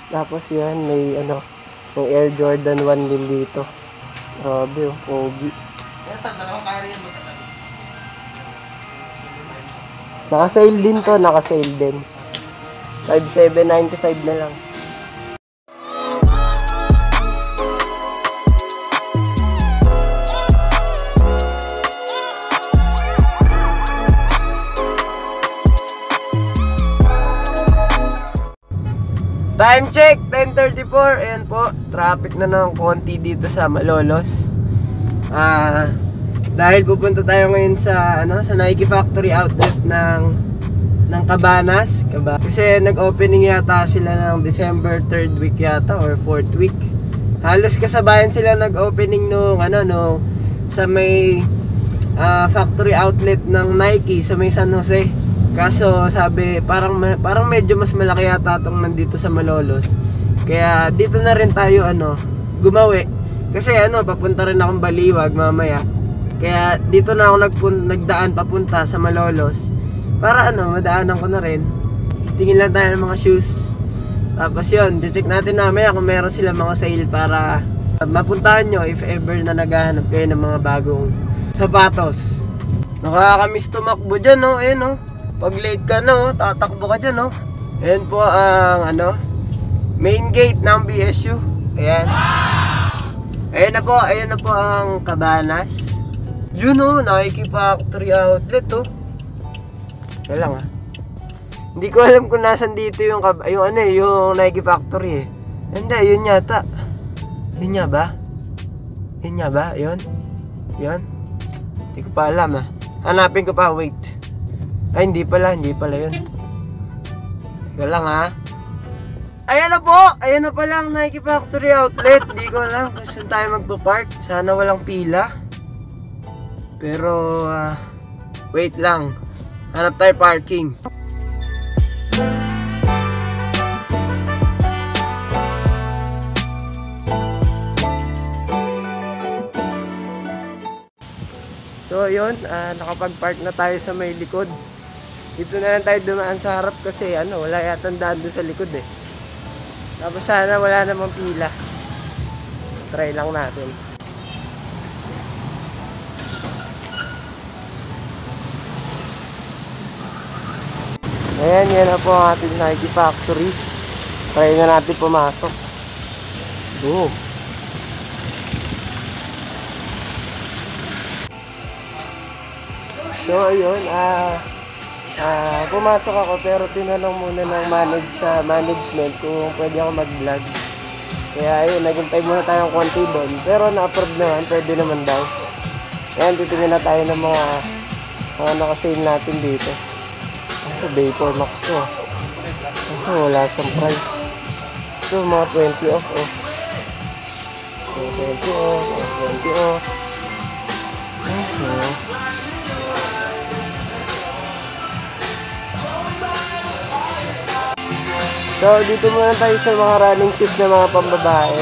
Tapos yan, may ano, may Air Jordan 1 din dito. Grabe, pogi. Kaya sa dalawang kaya yan magkatabi. Naka-sale din to, naka-sale din. 5,795 na lang. Time check, 10:34. Ayan po, traffic na ng konti dito sa Malolos. Dahil pupunta tayo ngayon sa sa Nike Factory Outlet ng Cabanas. Kasi nag-opening yata sila ng December 3rd week yata or 4th week. Halos kasabayan sila nag-opening nung sa may factory outlet ng Nike sa may San Jose. Kaso sabi parang medyo mas malaki yata itong nandito sa Malolos. Kaya dito na rin tayo gumawi. Kasi papunta rin akong Baliwag mamaya. Kaya dito na ako nagdaan papunta sa Malolos. Para madaanan ko na rin. Tingin lang tayo ng mga shoes. Tapos yun, check natin mamaya kung meron sila mga sale para mapuntahan nyo if ever na naghahanap kayo ng mga bagong sapatos. Nakakamiss tumakbo dyan ayun pag late ka tatakbo ka dyan Ayan po ang main gate ng BSU. Ayan. Ayan na po ang Cabanas. Yun Nike Factory Outlet Kaya lang hindi ko alam kung nasan dito yung Nike Factory Hindi, yun yata. Yun nga ba? Yun? Hindi ko pa alam Hanapin ko pa, wait. Ay, hindi pala yun. Teka lang Ayan na pala ang Nike Factory Outlet. Hindi ko alam kung saan tayo magpa-park. Sana walang pila. Pero, wait lang. Hanap tayo parking. So, yun. Nakapag-park na tayo sa may likod. Dito na lang tayo dumaan sa harap kasi wala yata daan doon sa likod Tapos sana wala namang pila. Try lang natin. Ayan, yan na po ang ating Nike Factory. Try na natin pumasok. Boom. So ayun, pumasok ako pero tinanong muna ng management kung pwede ako mag-vlog. Kaya ayun, naghintay muna tayong konti doon. Pero na-approve naman, pwede naman daw. Ayan, titingin na tayo ng mga naka-sale natin dito. Ito, Vapor Max to. Ito, wala siyang price. Ito, mga 20 off 20 off. So, dito muna tayo sa mga running shoes na mga pambabae.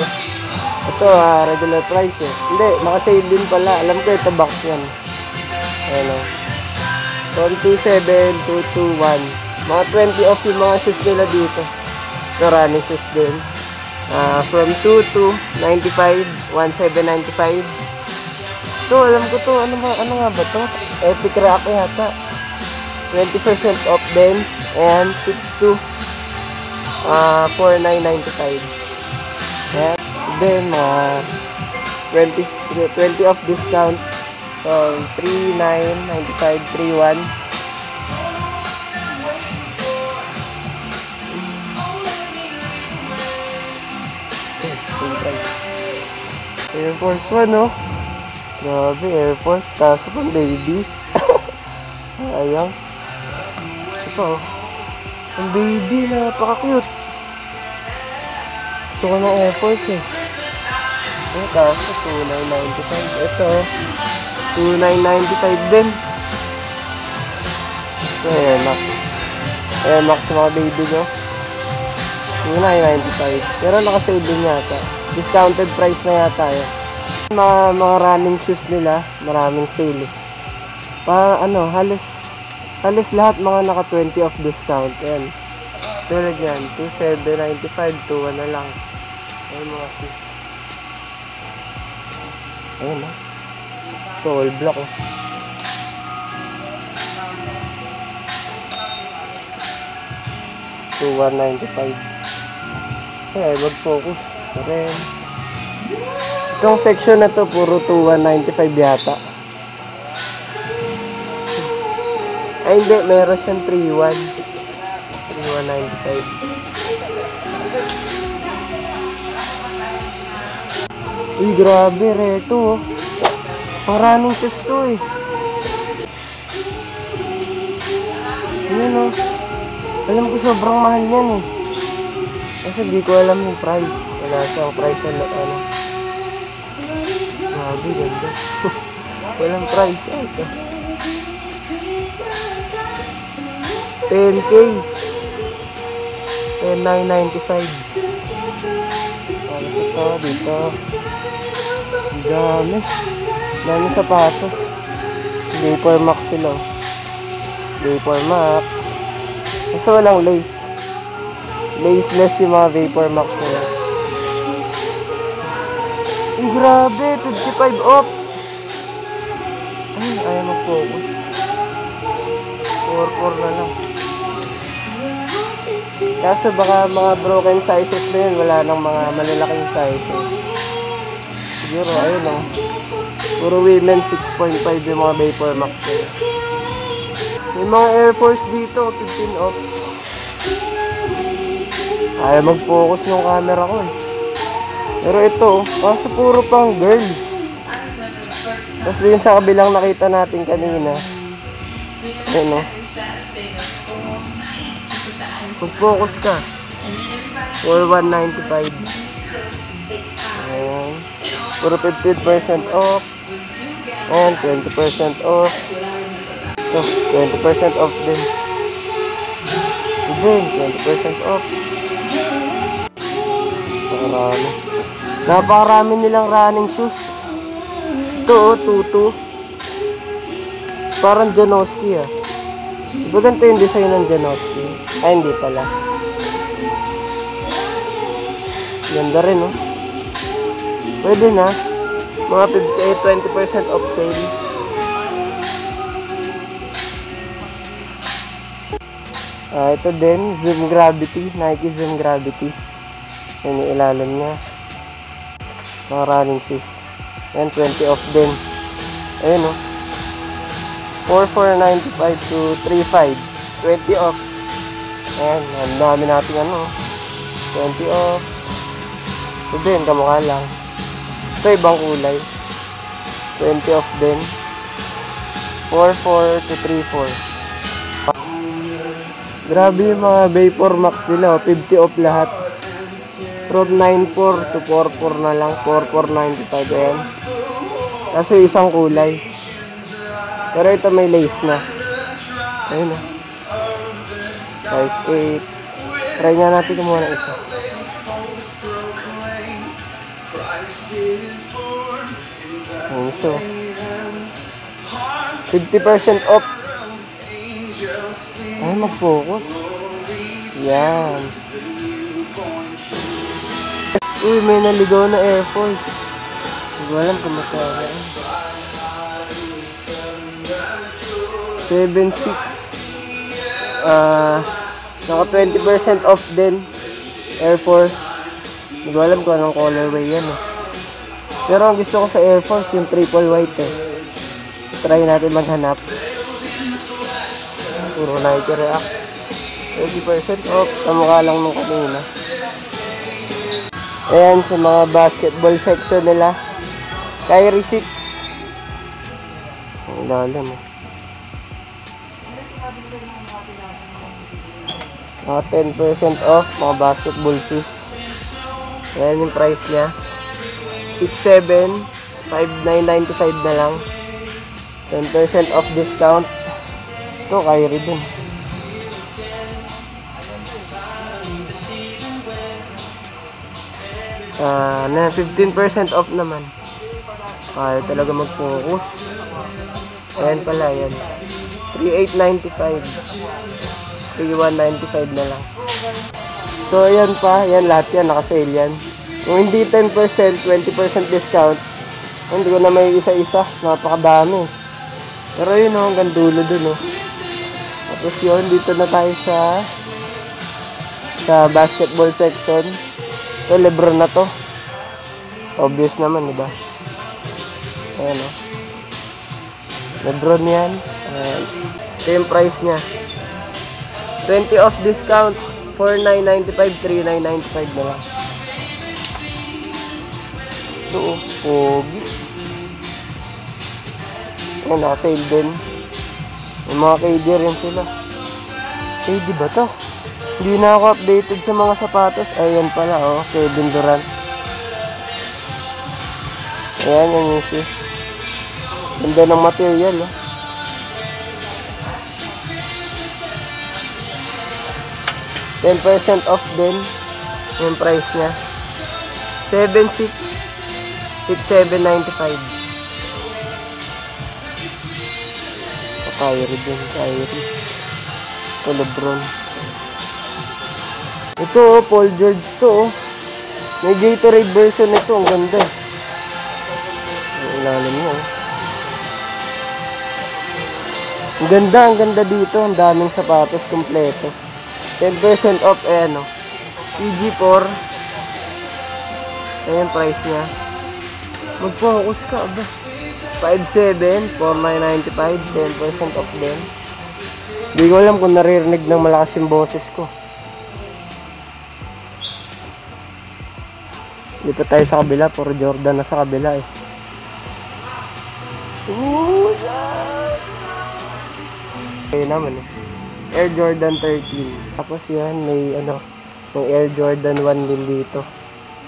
Ito, regular price Hindi, naka-sale din pala. Alam ko, ito box yan. Ayan From 27 to 21. Mga 20 off yung mga shoes nila dito. Ito, running shoes din. From 2 to 95, 1795. Ito, alam ko to. Ano nga ba to? Epic Rock yata. 20% off din. And 6 to 4995. Ayan. Then, 20 off discount. So, 3995, 31. Air Force 1, Grabe, Air Force. Kaso pang baby. Ayang. Ito, ang baby, napaka-cute. Gusto ko ng Air Force Kaso, 2995. Ito, 2995 din. Ito, Air Max. Air Max sa mga baby, 2995. Pero naka-sale din yata. Discounted price na yata yun. Mga running shoes nila, maraming sale Para halos lahat mga naka 20 off discount. Ayan. Tulad yan, 2,795, 2,1 na lang. Ayun mga sis. Ayun ha. Ito, all black oh. $2,195. Ay, mag-focus. Ren. Itong section na to, puro $2,195 yata. Ay, hindi. Meron siyang 3,1. $3,195. Uy, grabe. Reto. Maraming shoes to eh. Ayan o. Alam ko sobrang mahal yan eh. Kasi di ko alam yung price. Wala siyang price na ano. Grabe, ganda. Walang price. Ay, ito. 10K. 10,995. Ano ito dito? Ang dami. Dami sapatos. Vapor Max sila. Vapor Max. Kasi walang lace. Laceless yung mga Vapor Max nila. Ay, grabe. 55 off. Ay, ayaw mag-focus. 4-4 na lang. Kaso baka mga broken sizes na yun. Wala nang mga malalaking sizes. Siguro, ayun o. Puro women 6.5 yung mga Vapor Max nila. May mga Air Force dito. 15 off. Ayaw mag-focus ng camera ko eh. Pero ito, kaso puro pang girls. Tapos din sa kabilang nakita natin kanina. Ayun o. Mag-focus ka. 4,195. Ayan. Puro 15% off. Ayan, 20% off. Ito, 20% off din. Din, 20% off. Napakarami. Napakarami nilang running shoes. Ito, tutu. Parang Janoski ah. Diba ganito yung design ng Janoski? Ay, hindi pala. Ganda rin oh. Pwede na. Mga 20% off sale. Ito din, Zoom Gravity. Nike Zoom Gravity. Yan yung ilalim niya. Mga running shoes. Yan, 20 off din. Ayun oh. 4,495 to 3,500. 20 off. Ayan, ang dami natin ano. 20 off. Ito din, kamukha lang. Ito ibang kulay. 20 off din. 4,400 to 3,400. Grabe yung mga Vapor Max nila. 50 off lahat. From 9,400 to 4,400 na lang. 4,495. Ayan. Kaso isang kulay. Pero ito may lace na. Ayun o. Size 8. Try nga natin kumuha ng isa. Ayun so. 50% off. Ay, mag-focus. Yan. Uy, may naligaw na Air Force. Hindi ko alam kung masaya. 7.6. Naka 20% off din. Air Force. Hindi ko alam kung anong colorway yan eh. Pero ang gusto ko sa Air Force yung triple white eh. Try natin maghanap. Puro Nike React. 20% off. Kamukha lang nung kanina. Ayan sa mga basketball section nila. Kyrie 6. Ang lalim eh. Mga 10% off mga basketball shoes. Ayan yung price niya. 6,700, 5,995 na lang. 10% off discount. Ito, Kyrie din. Na 15% off naman. Ay, talaga mag-focus. Ayan pala, yan. 3,895. 3,195 na lang. So, ayan pa. Yan, lahat yan. Naka-sale yan. Kung hindi 10%, 20% discount, hindi ko na may isa-isa. Napakadami. Pero yun, oh, hanggang dulo dun, oh. Tapos yun, dito na tayo sa basketball section. Ito, Lebron na to. Obvious naman, diba? Ayan, oh. Lebron yan. Ayan. Ito yung price niya. 20 off discount. 4,995, 3,995 na lang. Ito, oh. Pogi. Ayan, naka-sale din. May mga KD rin sila. KD ba to? Hindi na ako updated sa mga sapatos. Ayan pala, oh. Kevin Durant. Ayan, yung Yeezy. Ganda ng material, oh. $10% off din yung price niya. 7,600, 6,795. Kyrie din, Kyrie. Ito, Lebron. Ito, oh, Paul George to, oh. May Gatorade version nito, ang ganda. Ang ilalim niya, oh. Ang ganda dito. Ang daming sapatos, kompleto. 10% off, ayan, oh. PG4. Ayan yung price niya. Mag-focus ka, ba? 5,700, 4,995, 10% off din. Hindi ko alam kung naririnig ng malakas yung boses ko. Dito tayo sa kabila, puro Jordan na sa kabila, eh. Okay naman, eh. Air Jordan 13. Tapos yan, may ano, yung Air Jordan 1 din dito.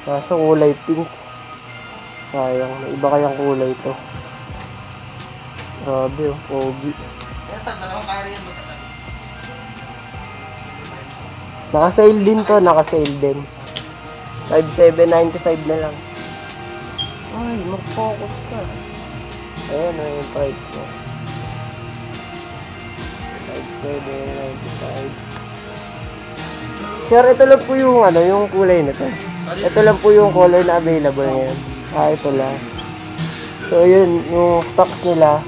Kaso kulay pink. Sayang, may iba kayang kulay to. Grabe, oh, pogi. Kaya sa dalawang kaya yan magkatabi. Naka-sale din to, naka-sale din. 5,795 na lang. Ay, mag-focus ka. Ayan, oh, yung price mo. 5,795. Sir, ito lang po yung ano, yung kulay na to. Ito lang po yung color na available ngayon. Ah, ito lang. So, yun, yung stocks nila.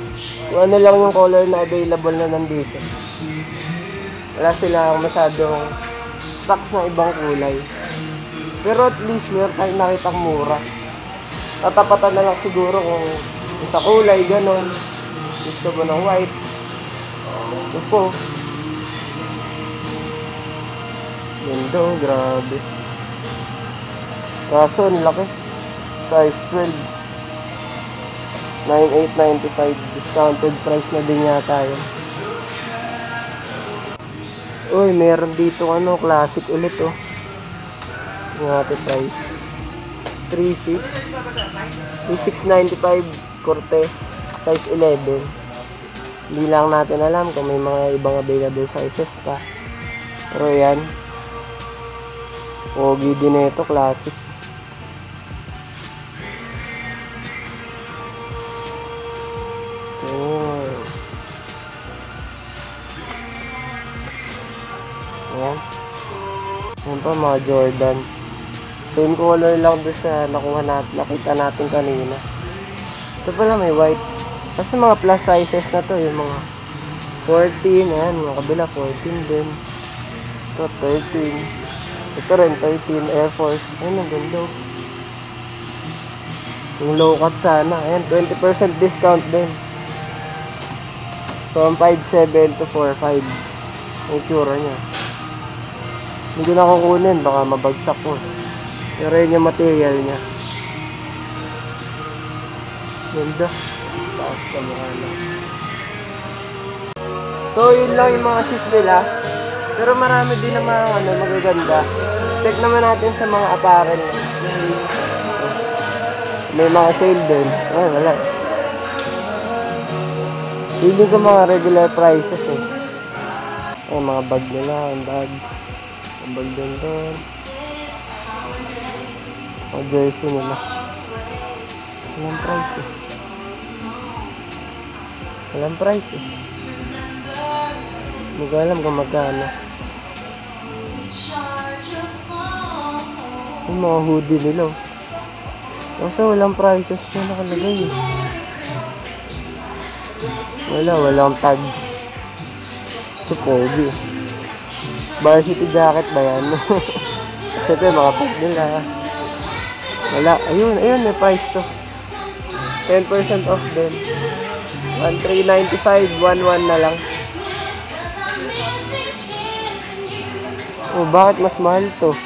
Kung ano lang yung color na available na nandito. Wala silang masyadong stocks ng ibang kulay. Pero at least meron tayong nakitang mura. Tatapatan na lang siguro kung sa kulay, ganon. Gusto mo ng white. Ito po. Ganda, grabe. Kaso, ang laki. Size 12. 9,895. Discounted price na din yata yun. Uy, meron dito ano, classic ulit, oh. Yung ating price. 3,695 Cortez. Size 11. Hindi lang natin alam kung may mga ibang available sizes pa. Pero yan. Pogi din na ito, classic. Ayan. Ayan pa mga Jordan. Same color lang doon sa nakita natin kanina. Ito pala may white. Kasi mga plus sizes na to, yung mga 14, ayan, mga kabila 14 din. Ito 13. Ito rin 13, Air Force. Ayan, ang ganda. Yung low cut sana. Ayan, 20% discount din. From 5,700 to 4,500. Ang tsura niya. Hindi ko na kukunin, baka mabagsak ko. Pero yun yung material niya. Ganda. Taas ka mukha lang. So yun lang yung mga shoes nila. Pero marami din na mga ano, magaganda. Check naman natin sa mga apparel. May mga sale din. Ay, wala. Hindi ko mga regular prices, eh. Ay, mga bag nila. Ang bag. Ang bag din doon. Ang jersey nila. Walang price, eh. Walang price, eh. Hindi ko alam kung magkano. Yung mga hoodie nila. Kasi walang prices na nakalagay. Walang tag. Ito pogi. Varsity jacket ba yan? Kasi ito yung mga pag nila. Wala. Ayun, may price to. 10% off din. 1,395, 1,1 na lang. Oh, bakit mas mahal to?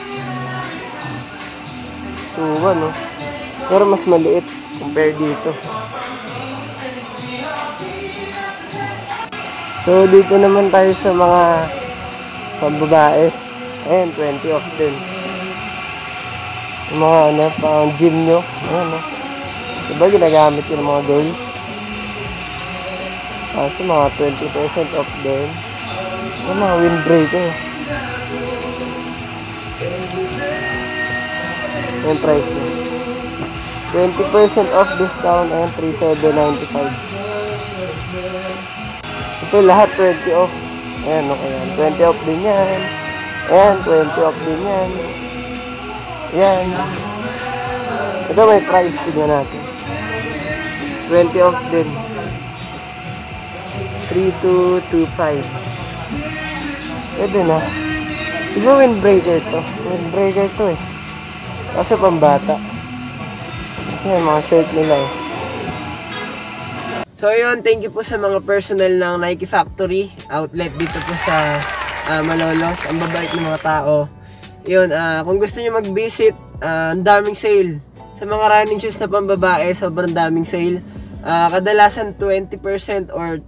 2,1 no? Pero mas maliit compare dito. So, dito naman tayo sa mga pambabae. Ayan, 20 off din. Yung mga pang gym nyo. Ayan, diba ginagamit yun ng mga girls? Kasi mga 20% off din. Yung mga windbreaker. Yung price nyo. 20% off discount. Ayan, 3,795. Ito lahat 20 off. Ayan, okay yan. 20 off din yan. Ayan, 20 off din yan. Ayan. Ito may price. Tignan natin. 20 off din. 3,225. Pwede na. Tignan windbreaker to. Windbreaker to eh. Kasi pambata. Kasi may mga shirt nila eh. So yun, thank you po sa mga personnel ng Nike Factory outlet dito po sa Malolos. Ang babait ng mga tao. Yun, kung gusto niyo mag-visit, ang daming sale. Sa mga running shoes na pambabae, sobrang daming sale. Kadalasan 20% or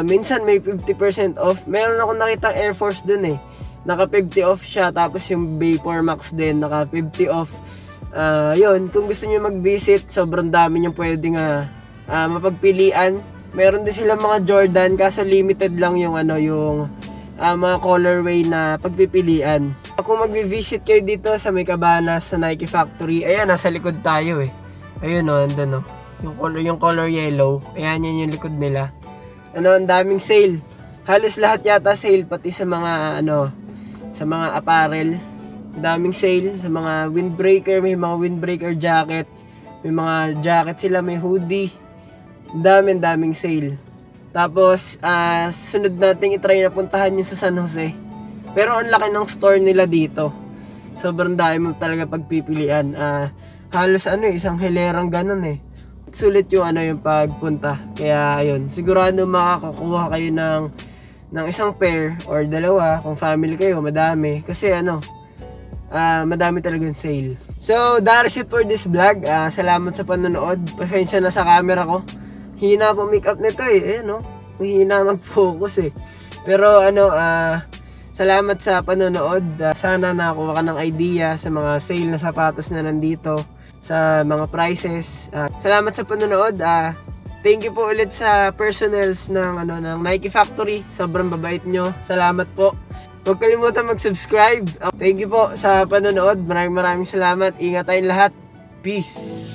minsan may 50% off. Meron akong nakitang Air Force dun eh. Naka 50 off siya. Tapos yung Vapor Max din, naka 50 off. Yun, kung gusto niyo mag-visit, sobrang dami niyo pwedeng mapagpilian. Meron din silang mga Jordan kaso limited lang yung mga colorway na pagpipilian. Kung magvi-visit kayo dito sa May Cabanas sa Nike Factory, ayan, nasa likod tayo eh. Ayun andun yung color yellow. Ayan, yan yung likod nila. Ang daming sale. Halos lahat yata sale, pati sa mga sa mga apparel. Daming sale sa mga windbreaker, may mga windbreaker jacket. May mga jacket sila, may hoodie. Daming sale. Tapos, sunod nating itry na puntahan yung sa San Jose. Pero ang laki ng store nila dito. Sobrang dami mo talaga pagpipilian. Halos isang hilerang ganun eh. Sulit yung yung pagpunta. Kaya ayun, sigurado makakakuha kayo ng isang pair or dalawa. Kung family kayo, madami. Kasi madami talagang sale. So, that is it for this vlog. Salamat sa panonood. Pasensya na sa camera ko. Hina po make up nito eh. Ayan hina mag-focus eh. Pero salamat sa panonood. Sana nakakuha ka ng idea sa mga sale na sapatos na nandito. Sa mga prices. Salamat sa panonood. Thank you po ulit sa personnels ng Nike Factory. Sobrang babait nyo. Salamat po. Huwag kalimutan mag-subscribe. Thank you po sa panonood. Maraming salamat. Ingat tayong lahat. Peace.